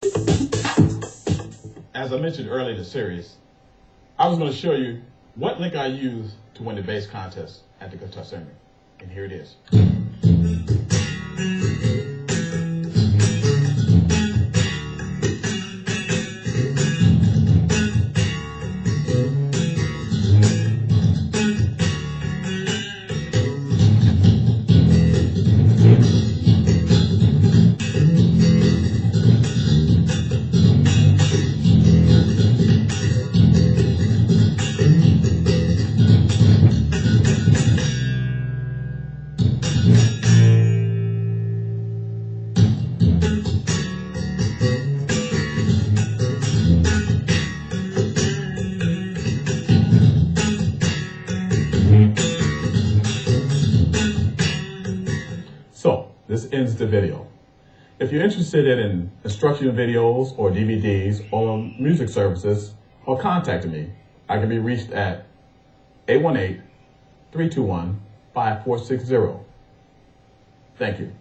As I mentioned earlier in the series, I was going to show you what lick I used to win the bass contest at the Guitar Ceremony. And here it is. So, this ends the video. If you're interested in instructional videos or DVDs or music services, or contacting me, I can be reached at 818-321-5460. Thank you.